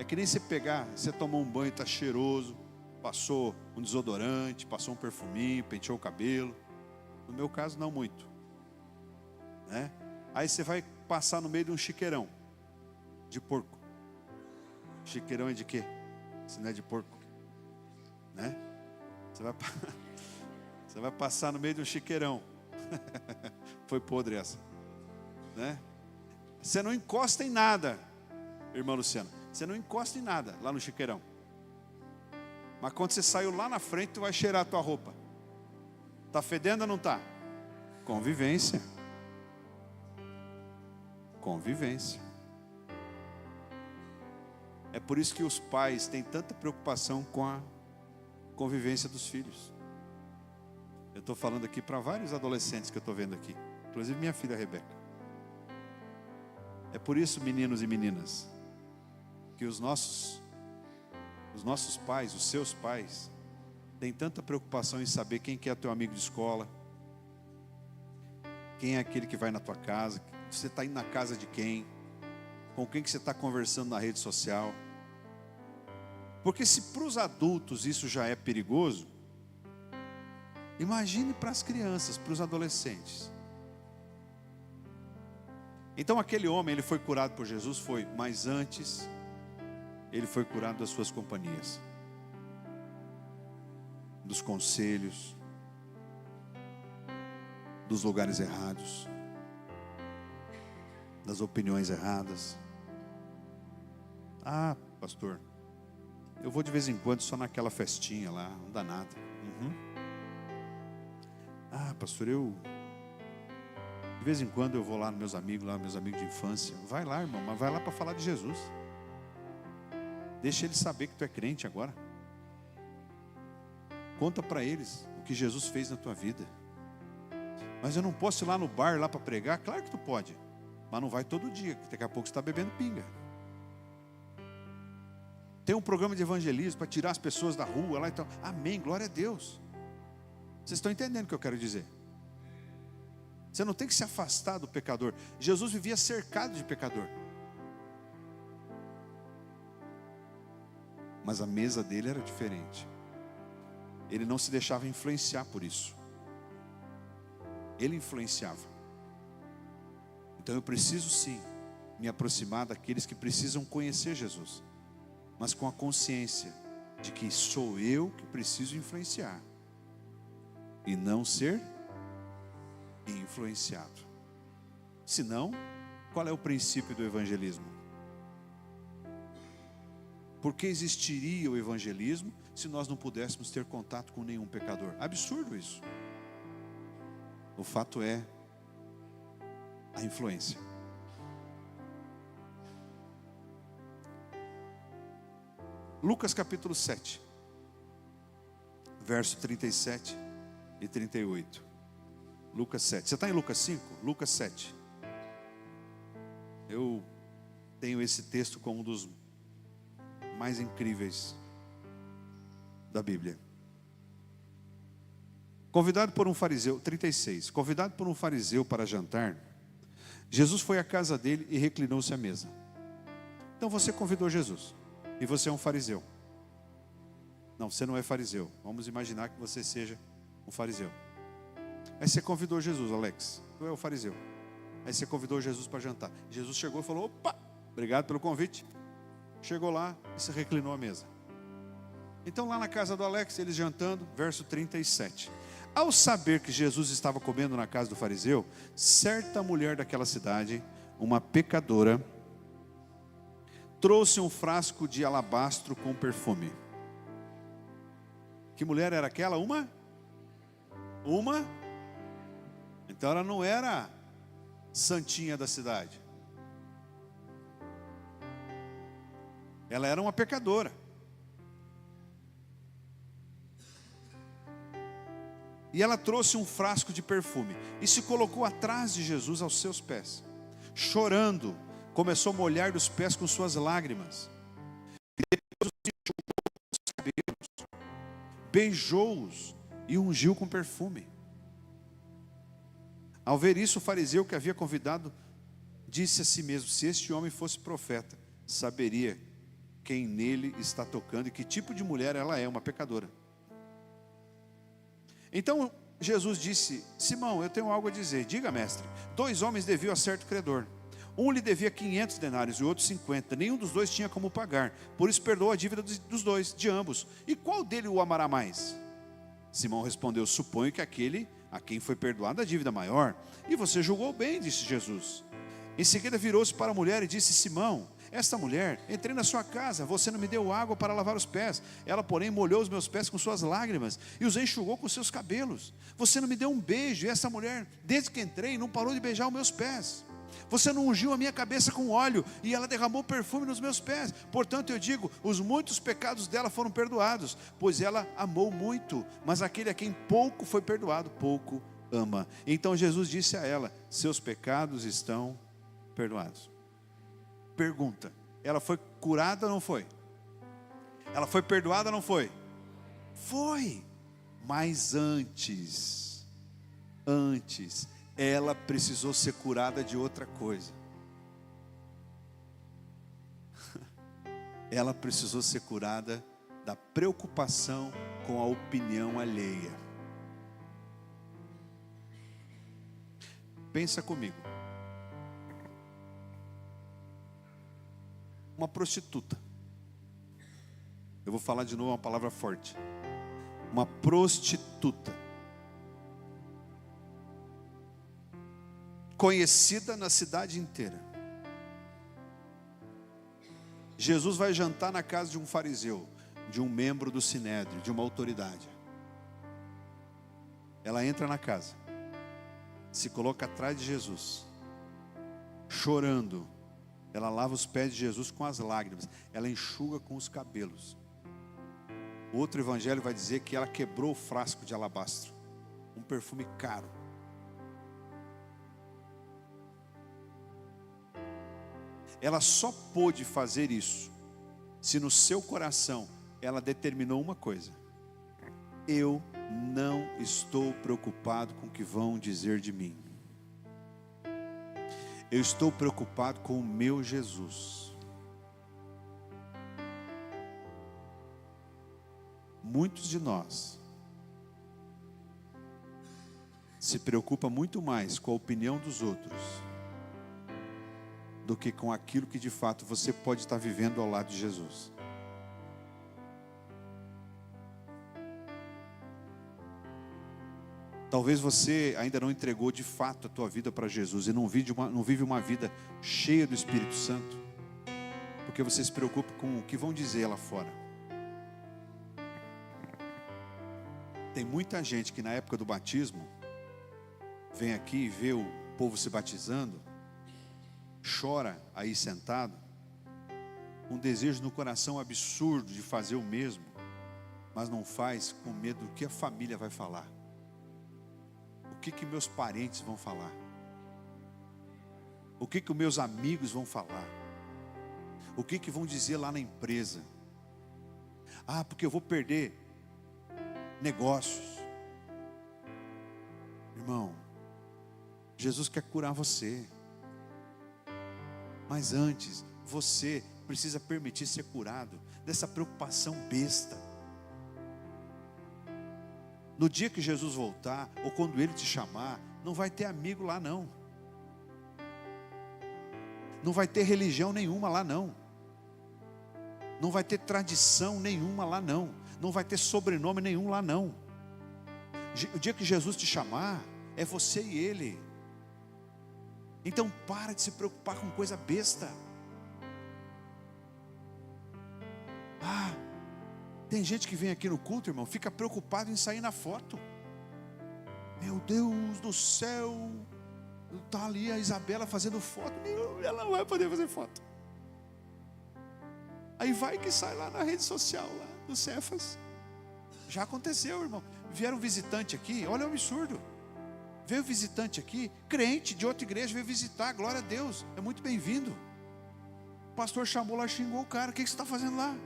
É que nem você pegar, você tomou um banho, está cheiroso, passou um desodorante, passou um perfuminho, penteou o cabelo. No meu caso, não muito, né? Aí você vai passar no meio de um chiqueirão de porco. Chiqueirão é de quê? Se não é de porco, né? Você vai passar no meio de um chiqueirão. Foi podre essa, né? Você não encosta em nada, irmã Luciana. Você não encosta em nada lá no chiqueirão. Mas quando você saiu lá na frente, tu vai cheirar a tua roupa. Está fedendo ou não está? Convivência. Convivência. É por isso que os pais têm tanta preocupação com a convivência dos filhos. Eu estou falando aqui para vários adolescentes que eu estou vendo aqui, inclusive minha filha Rebeca. É por isso, meninos e meninas, que os nossos pais, os seus pais, têm tanta preocupação em saber quem que é teu amigo de escola, quem é aquele que vai na tua casa, você está indo na casa de quem, com quem que você está conversando na rede social. Porque se para os adultos isso já é perigoso, imagine para as crianças, para os adolescentes. Então aquele homem, ele foi curado por Jesus, foi, mas antes, ele foi curado das suas companhias, dos conselhos, dos lugares errados, das opiniões erradas. Ah, pastor, eu vou de vez em quando só naquela festinha lá, não dá nada. Ah, pastor, de vez em quando eu vou lá nos meus amigos de infância. Vai lá, irmão, mas vai lá para falar de Jesus. Deixa eles saber que tu é crente agora. Conta para eles o que Jesus fez na tua vida. Mas eu não posso ir lá no bar lá para pregar? Claro que tu pode, mas não vai todo dia, que daqui a pouco você está bebendo pinga. Tem um programa de evangelismo para tirar as pessoas da rua lá, então, amém, glória a Deus. Vocês estão entendendo o que eu quero dizer? Você não tem que se afastar do pecador. Jesus vivia cercado de pecador, mas a mesa dele era diferente. Ele não se deixava influenciar por isso. Ele influenciava. Então eu preciso sim me aproximar daqueles que precisam conhecer Jesus, mas com a consciência de que sou eu que preciso influenciar e não ser influenciado. Senão, qual é o princípio do evangelismo? Por que existiria o evangelismo se nós não pudéssemos ter contato com nenhum pecador? Absurdo isso. O fato é a influência. Lucas capítulo 7, verso 37 e 38. Lucas 7. Você está em Lucas 5? Lucas 7. Eu tenho esse texto como um dos mais incríveis da Bíblia. Convidado por um fariseu, 36. Convidado por um fariseu para jantar, Jesus foi à casa dele e reclinou-se à mesa. Então você convidou Jesus. E você é um fariseu. Não, você não é fariseu. Vamos imaginar que você seja um fariseu. Aí você convidou Jesus, Alex. Tu é o fariseu. Aí você convidou Jesus para jantar. Jesus chegou e falou: opa, obrigado pelo convite. Chegou lá e se reclinou à mesa. Então lá na casa do Alex, eles jantando, verso 37. Ao saber que Jesus estava comendo na casa do fariseu, certa mulher daquela cidade, uma pecadora, trouxe um frasco de alabastro com perfume. Que mulher era aquela? Uma? Então ela não era santinha da cidade. Ela era uma pecadora. E ela trouxe um frasco de perfume e se colocou atrás de Jesus aos seus pés, chorando. Começou a molhar dos pés com suas lágrimas. Depois os cabelos, beijou-os e ungiu com perfume. Ao ver isso, o fariseu que havia convidado disse a si mesmo: se este homem fosse profeta, saberia quem nele está tocando e que tipo de mulher ela é, uma pecadora. Então Jesus disse: Simão, eu tenho algo a dizer. Diga, mestre. 2 homens deviam a certo credor. Um lhe devia 500 denários e o outro 50. Nenhum dos dois tinha como pagar. Por isso perdoou a dívida dos dois, de ambos. E qual dele o amará mais? Simão respondeu: suponho que aquele a quem foi perdoada a dívida maior. E você julgou bem, disse Jesus. Em seguida virou-se para a mulher e disse: Simão, esta mulher, entrei na sua casa, você não me deu água para lavar os pés, ela porém molhou os meus pés com suas lágrimas, e os enxugou com seus cabelos. Você não me deu um beijo, e essa mulher, desde que entrei, não parou de beijar os meus pés. Você não ungiu a minha cabeça com óleo, e ela derramou perfume nos meus pés. Portanto eu digo, os muitos pecados dela foram perdoados, pois ela amou muito, mas aquele a quem pouco foi perdoado, pouco ama. Então Jesus disse a ela, seus pecados estão perdoados. Pergunta, ela foi curada ou não foi? Ela foi perdoada ou não foi? Foi, mas antes, ela precisou ser curada de outra coisa. Ela precisou ser curada da preocupação com a opinião alheia. Pensa comigo. Uma prostituta. Eu vou falar de novo uma palavra forte. Uma prostituta. Conhecida na cidade inteira. Jesus vai jantar na casa de um fariseu, de um membro do sinédrio, de uma autoridade. Ela entra na casa, se coloca atrás de Jesus, chorando. Ela lava os pés de Jesus com as lágrimas, ela enxuga com os cabelos. Outro evangelho vai dizer que ela quebrou o frasco de alabastro, um perfume caro. Ela só pôde fazer isso se no seu coração ela determinou uma coisa: eu não estou preocupado com o que vão dizer de mim. Eu estou preocupado com o meu Jesus. Muitos de nós se preocupam muito mais com a opinião dos outros do que com aquilo que de fato você pode estar vivendo ao lado de Jesus. Talvez você ainda não entregou de fato a tua vida para Jesus e não vive uma vida cheia do Espírito Santo, porque você se preocupa com o que vão dizer lá fora. Tem muita gente que na época do batismo vem aqui e vê o povo se batizando, chora aí sentado, um desejo no coração absurdo de fazer o mesmo, mas não faz com medo do que a família vai falar. O que meus parentes vão falar? O que os meus amigos vão falar? O que vão dizer lá na empresa? Ah, porque eu vou perder negócios. Irmão, Jesus quer curar você. Mas antes, você precisa permitir ser curado dessa preocupação besta. No dia que Jesus voltar, ou quando Ele te chamar, não vai ter amigo lá não. Não vai ter religião nenhuma lá não. Não vai ter tradição nenhuma lá não. Não vai ter sobrenome nenhum lá não. O dia que Jesus te chamar, é você e Ele. Então para de se preocupar com coisa besta. Tem gente que vem aqui no culto, irmão, fica preocupado em sair na foto. Meu Deus do céu, está ali a Isabela fazendo foto. Ela não vai poder fazer foto. Aí vai que sai lá na rede social, lá do Cefas. Já aconteceu, irmão. Vieram um visitante aqui, olha o absurdo. Veio visitante aqui, crente de outra igreja, veio visitar, glória a Deus, é muito bem-vindo. O pastor chamou lá, xingou o cara, o que você está fazendo lá?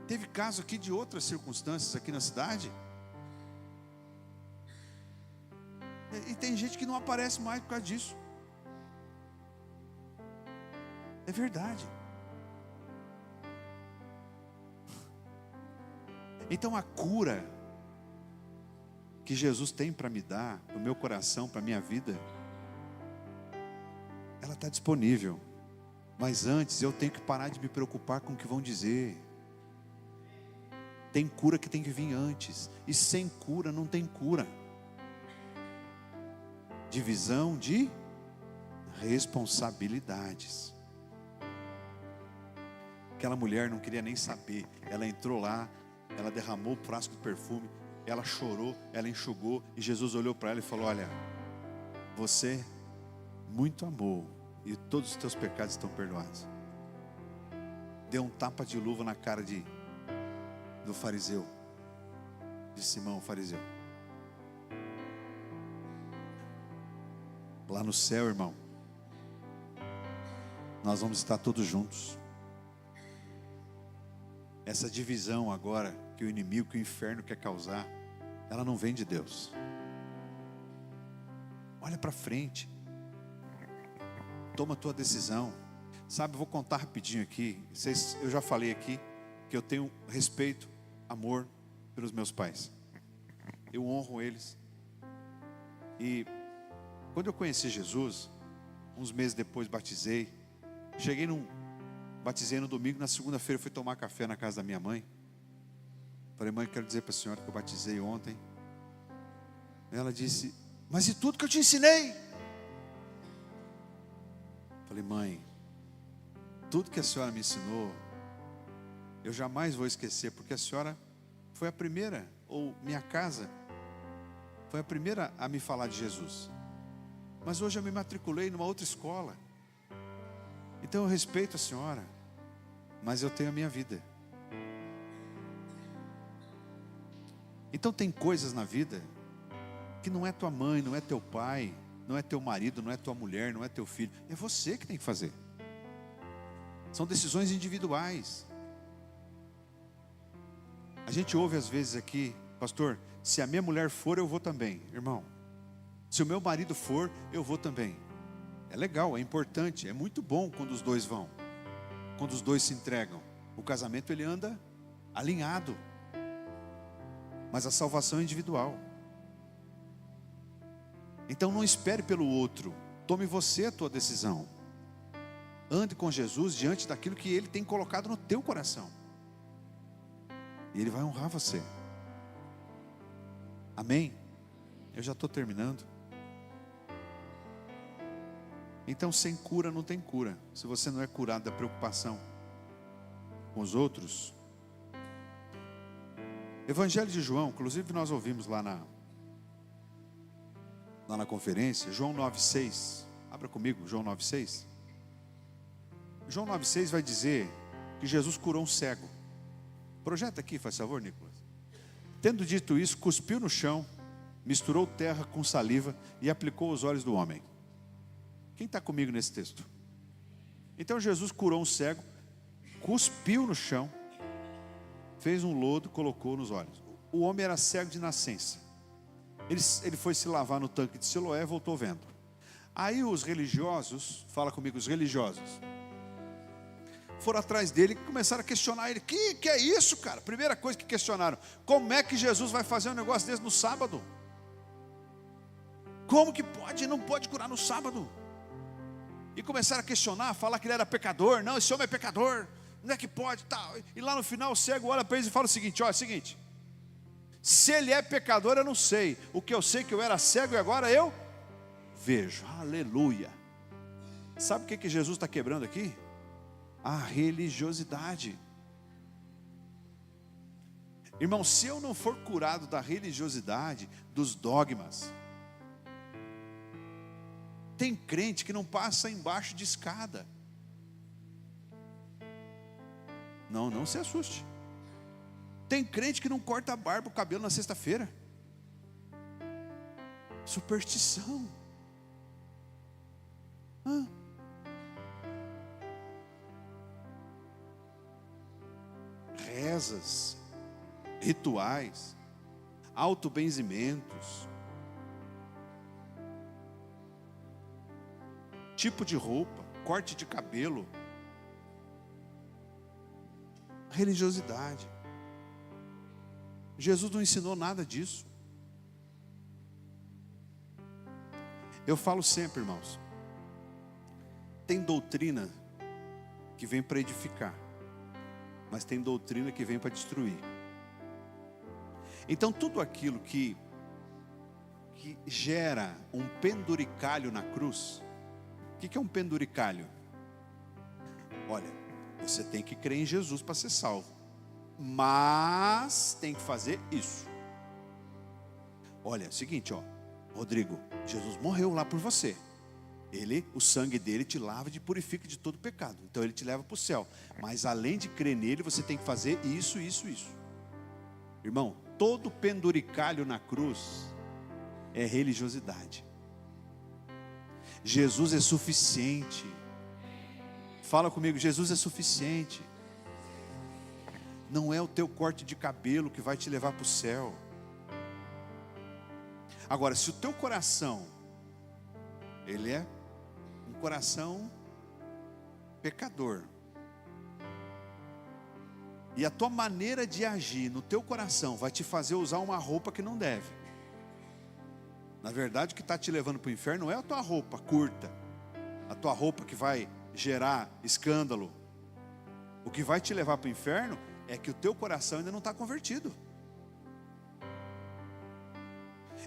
Teve caso aqui de outras circunstâncias aqui na cidade. E tem gente que não aparece mais por causa disso. É verdade. Então a cura que Jesus tem para me dar, para o meu coração, para a minha vida, ela está disponível. Mas antes eu tenho que parar de me preocupar com o que vão dizer. Tem cura que tem que vir antes. E sem cura não tem cura. Divisão de responsabilidades. Aquela mulher não queria nem saber. Ela entrou lá, ela derramou o frasco de perfume, ela chorou, ela enxugou, e Jesus olhou para ela e falou: olha, você muito amou, e todos os teus pecados estão perdoados. Deu um tapa de luva na cara do fariseu, de Simão o fariseu. Lá no céu, irmão, nós vamos estar todos juntos. Essa divisão agora que o inimigo, que o inferno quer causar, ela não vem de Deus. Olha para frente, toma a tua decisão. Sabe, eu vou contar rapidinho aqui. Eu já falei aqui que eu tenho respeito, amor pelos meus pais. Eu honro eles. E quando eu conheci Jesus, uns meses depois batizei. Batizei no domingo, na segunda-feira fui tomar café na casa da minha mãe. Falei: mãe, quero dizer para a senhora que eu batizei ontem. Ela disse: mas e tudo que eu te ensinei? Falei: mãe, tudo que a senhora me ensinou, eu jamais vou esquecer, porque a senhora foi a primeira, ou minha casa foi a primeira a me falar de Jesus. Mas hoje eu me matriculei numa outra escola. Então eu respeito a senhora, mas eu tenho a minha vida. Então tem coisas na vida que não é tua mãe, não é teu pai, não é teu marido, não é tua mulher, não é teu filho. É você que tem que fazer. São decisões individuais. A gente ouve às vezes aqui: pastor, se a minha mulher for, eu vou também. Irmão, se o meu marido for, eu vou também. É legal, é importante, é muito bom quando os dois vão, quando os dois se entregam. O casamento ele anda alinhado, mas a salvação é individual. Então não espere pelo outro, tome você a tua decisão. Ande com Jesus diante daquilo que Ele tem colocado no teu coração, e Ele vai honrar você. Amém? Eu já estou terminando. Então, sem cura não tem cura. Se você não é curado da preocupação com os outros. Evangelho de João, inclusive nós ouvimos lá na conferência, João 9,6. Abra comigo, João 9,6. João 9,6 vai dizer que Jesus curou um cego. Projeta aqui, faz favor, Nicolas. Tendo dito isso, cuspiu no chão, misturou terra com saliva e aplicou aos olhos do homem. Quem está comigo nesse texto? Então Jesus curou um cego, cuspiu no chão, fez um lodo, colocou nos olhos. O homem era cego de nascença. Ele foi se lavar no tanque de Siloé e voltou vendo. Aí os religiosos, fala comigo, os religiosos, foram atrás dele e começaram a questionar ele. Que é isso, cara? Primeira coisa que questionaram: como é que Jesus vai fazer um negócio desse no sábado? Como que pode? Não pode curar no sábado. E começaram a questionar, falar que ele era pecador. Não, esse homem é pecador, não é que pode, tal. E lá no final o cego olha para eles e fala o seguinte: olha, é o seguinte, se ele é pecador eu não sei, o que eu sei é que eu era cego e agora eu vejo. Aleluia. Sabe o que Jesus está quebrando aqui? A religiosidade. Irmão, se eu não for curado da religiosidade, dos dogmas, tem crente que não passa embaixo de escada. Não se assuste. Tem crente que não corta a barba, o cabelo na sexta-feira. Superstição. Rezas, rituais, autobenzimentos, tipo de roupa, corte de cabelo, religiosidade. Jesus não ensinou nada disso. Eu falo sempre, irmãos, tem doutrina que vem para edificar, mas tem doutrina que vem para destruir. Então tudo aquilo que gera um penduricalho na cruz. O que é um penduricalho? Olha, Você tem que crer em Jesus para ser salvo. Mas tem que fazer isso. Olha, é o seguinte, Rodrigo, Jesus morreu lá por você. O sangue dele te lava e te purifica de todo pecado. Então ele te leva para o céu. Mas além de crer nele, você tem que fazer isso. Irmão, todo penduricalho na cruz é religiosidade. Jesus é suficiente. Fala comigo, Jesus é suficiente. Não é o teu corte de cabelo que vai te levar para o céu. Agora, se o teu coração, ele é um coração pecador, e a tua maneira de agir no teu coração vai te fazer usar uma roupa que não deve. Na verdade, o que está te levando para o inferno não é a tua roupa curta, a tua roupa que vai gerar escândalo. O que vai te levar para o inferno é que o teu coração ainda não está convertido.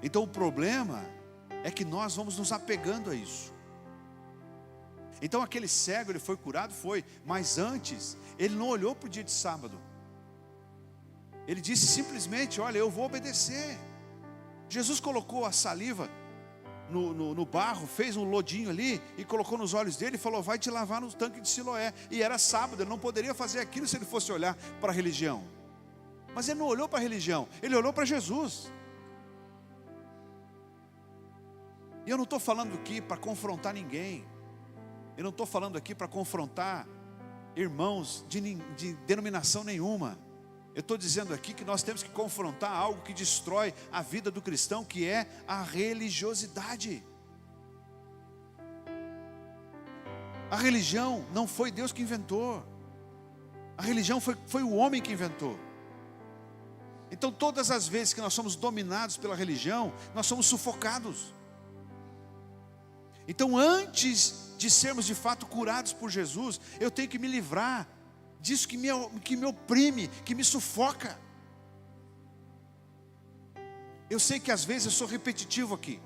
Então o problema é que nós vamos nos apegando a isso. Então aquele cego, ele foi curado? Foi. Mas antes, ele não olhou para o dia de sábado. Ele disse simplesmente, olha, eu vou obedecer. Jesus colocou a saliva no barro, fez um lodinho ali e colocou nos olhos dele e falou, vai te lavar no tanque de Siloé. E era sábado, ele não poderia fazer aquilo se ele fosse olhar para a religião. Mas ele não olhou para a religião, ele olhou para Jesus. E eu não estou falando aqui para confrontar ninguém. Eu não estou falando aqui para confrontar irmãos de denominação nenhuma. Eu estou dizendo aqui que nós temos que confrontar algo que destrói a vida do cristão, que é a religiosidade. A religião não foi Deus que inventou. A religião foi o homem que inventou. Então todas as vezes que nós somos dominados pela religião, nós somos sufocados. Então antes de sermos de fato curados por Jesus, eu tenho que me livrar disso que me oprime, que me sufoca. Eu sei que às vezes eu sou repetitivo aqui.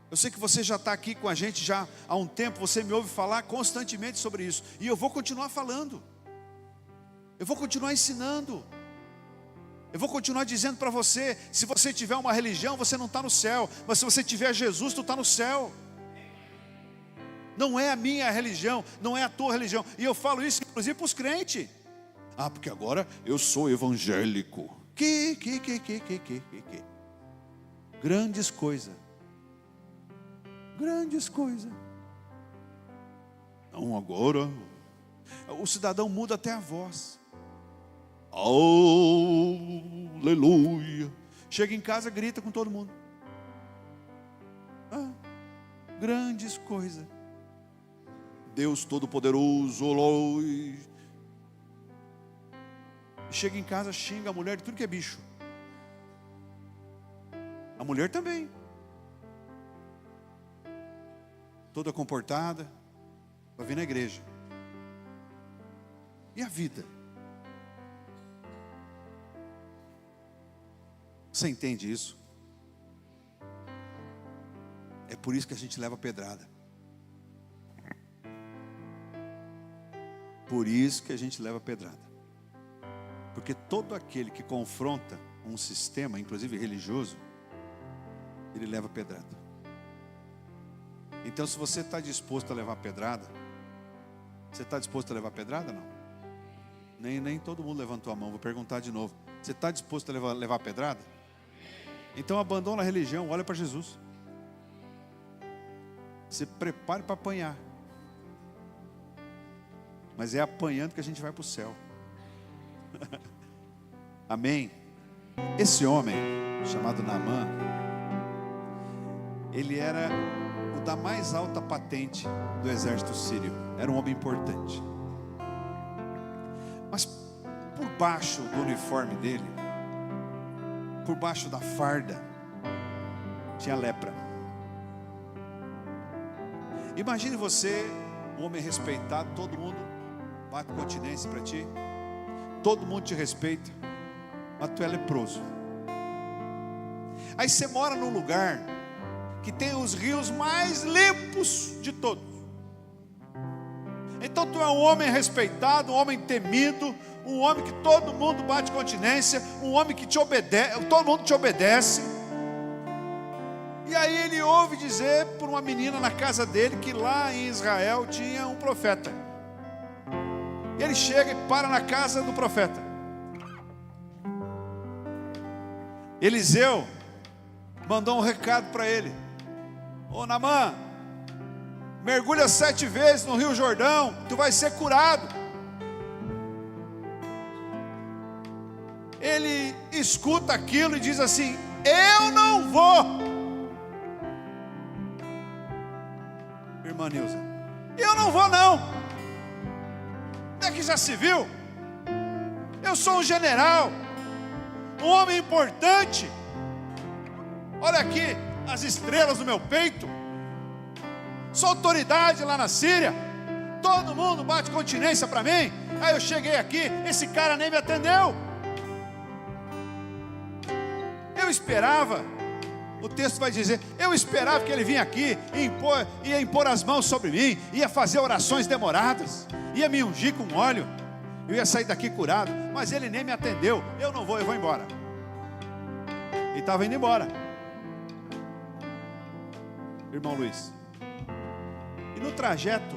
Eu sei que você já está aqui com a gente já há um tempo, você me ouve falar constantemente sobre isso. E eu vou continuar falando. Eu vou continuar ensinando. Eu vou continuar dizendo para você, se você tiver uma religião, você não está no céu. Mas se você tiver Jesus, tu está no céu. Não é a minha religião, não é a tua religião. E eu falo isso inclusive para os crentes. Ah, porque agora eu sou evangélico. Que. Grandes coisas. Grandes coisas. Então agora, o cidadão muda até a voz. Aleluia. Chega em casa, grita com todo mundo. Grandes coisas. Deus Todo-Poderoso, oi. Chega em casa, xinga a mulher de tudo que é bicho. A mulher também. Toda comportada, vai vir na igreja. E a vida? Você entende isso? É por isso que a gente leva pedrada. Por isso que a gente leva pedrada. Porque todo aquele que confronta um sistema, inclusive religioso, ele leva pedrada. Então se você está disposto a levar pedrada, você está disposto a levar pedrada? Não. Nem todo mundo levantou a mão, vou perguntar de novo. Você está disposto a levar pedrada? Então abandona a religião, olha para Jesus. Se prepare para apanhar. Mas é apanhando que a gente vai para o céu. Amém? Esse homem, chamado Naamã, ele era o da mais alta patente do exército sírio. Era um homem importante. Mas por baixo do uniforme dele, por baixo da farda, tinha lepra. Imagine você, um homem respeitado, todo mundo bate continência para ti, todo mundo te respeita, mas tu é leproso. Aí você mora num lugar que tem os rios mais limpos de todos. Então tu é um homem respeitado, um homem temido, um homem que todo mundo bate continência, um homem que te obedece, todo mundo te obedece. E aí ele ouve dizer por uma menina na casa dele que lá em Israel tinha um profeta. E ele chega e para na casa do profeta. Eliseu mandou um recado para ele: ô Naamã, mergulha 7 vezes no Rio Jordão, tu vai ser curado. Ele escuta aquilo e diz assim: eu não vou. Irmã Nilza, eu não vou não. Não é que já se viu? Eu sou um general, um homem importante. Olha aqui as estrelas do meu peito. Sou autoridade lá na Síria. Todo mundo bate continência para mim. Aí eu cheguei aqui, esse cara nem me atendeu. Eu esperava, o texto vai dizer, eu esperava que ele vinha aqui e ia impor as mãos sobre mim, ia fazer orações demoradas, ia me ungir com óleo, eu ia sair daqui curado, mas ele nem me atendeu. Eu não vou, eu vou embora. E estava indo embora. Irmão Luiz, e no trajeto,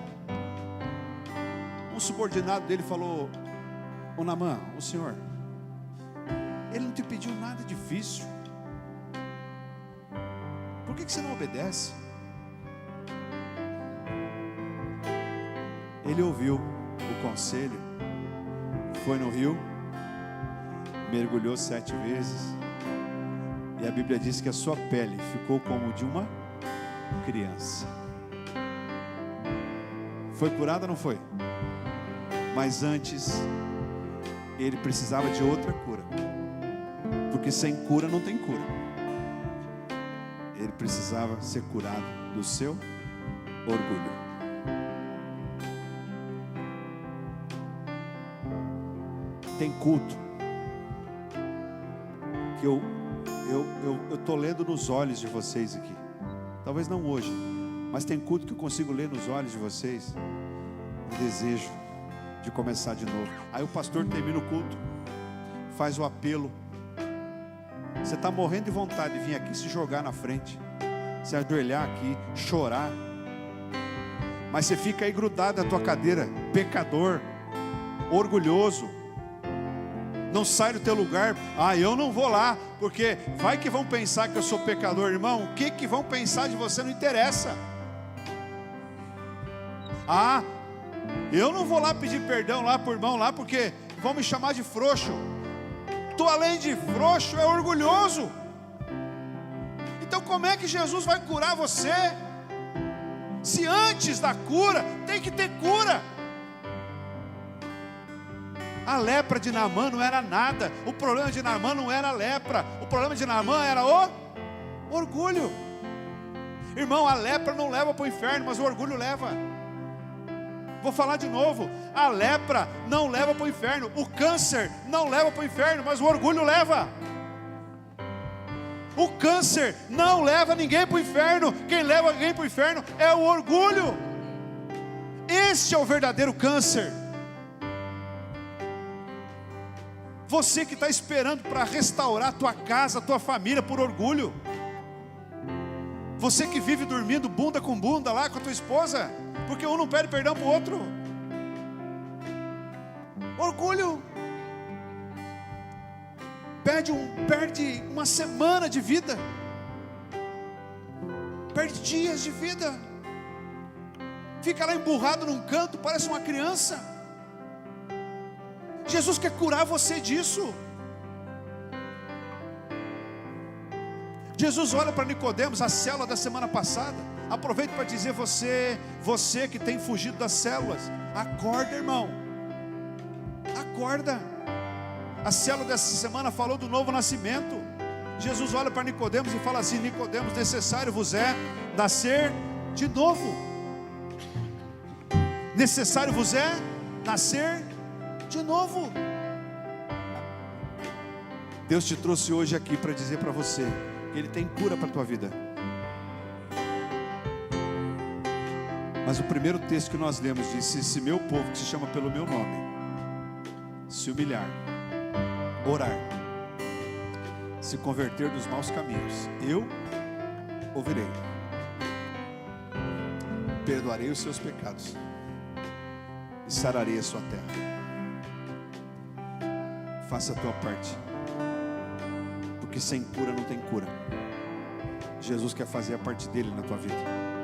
um subordinado dele falou: ô Naamã, o senhor, ele não te pediu nada difícil, por que você não obedece? Ele ouviu o conselho, foi no rio, mergulhou 7 vezes, e a Bíblia diz que a sua pele ficou como de uma criança. Foi curado ou não foi? Mas antes ele precisava de outra cura, porque sem cura não tem cura. Ele precisava ser curado do seu orgulho. Tem culto que eu estou lendo nos olhos de vocês aqui. Talvez não hoje, mas tem culto que eu consigo ler nos olhos de vocês o desejo de começar de novo. Aí o pastor termina o culto, faz o apelo. Você está morrendo de vontade de vir aqui se jogar na frente, se ajoelhar aqui, chorar, mas você fica aí grudado na tua cadeira, pecador, orgulhoso, não sai do teu lugar. Eu não vou lá, porque vai que vão pensar que eu sou pecador. Irmão, o que vão pensar de você não interessa. Eu não vou lá pedir perdão lá por irmão lá, porque vão me chamar de frouxo. Tu, além de frouxo, é orgulhoso. Então como é que Jesus vai curar você? Se antes da cura tem que ter cura. A lepra de Naamã não era nada. O problema de Naamã não era a lepra. O problema de Naamã era o orgulho. Irmão, a lepra não leva para o inferno, mas o orgulho leva. Vou falar de novo. A lepra não leva para o inferno. O câncer não leva para o inferno, mas o orgulho leva. O câncer não leva ninguém para o inferno. Quem leva ninguém para o inferno é o orgulho. Este é o verdadeiro câncer. Você que está esperando para restaurar a tua casa, a tua família por orgulho. Você que vive dormindo bunda com bunda lá com a tua esposa, porque um não pede perdão para o outro. Orgulho. Perde uma semana de vida. Perde dias de vida. Fica lá emburrado num canto, parece uma criança. Jesus quer curar você disso. Jesus olha para Nicodemos, a célula da semana passada. Aproveito para dizer você que tem fugido das células, acorda, irmão. Acorda. A célula dessa semana falou do novo nascimento. Jesus olha para Nicodemos e fala assim: Nicodemos, necessário vos é nascer de novo. Necessário vos é nascer de novo. Deus te trouxe hoje aqui para dizer para você que Ele tem cura para a tua vida. Mas o primeiro texto que nós lemos disse: se meu povo, que se chama pelo meu nome, se humilhar, orar, se converter dos maus caminhos, eu ouvirei, perdoarei os seus pecados e sararei a sua terra. Faça a tua parte, porque sem cura não tem cura. Jesus quer fazer a parte dele na tua vida.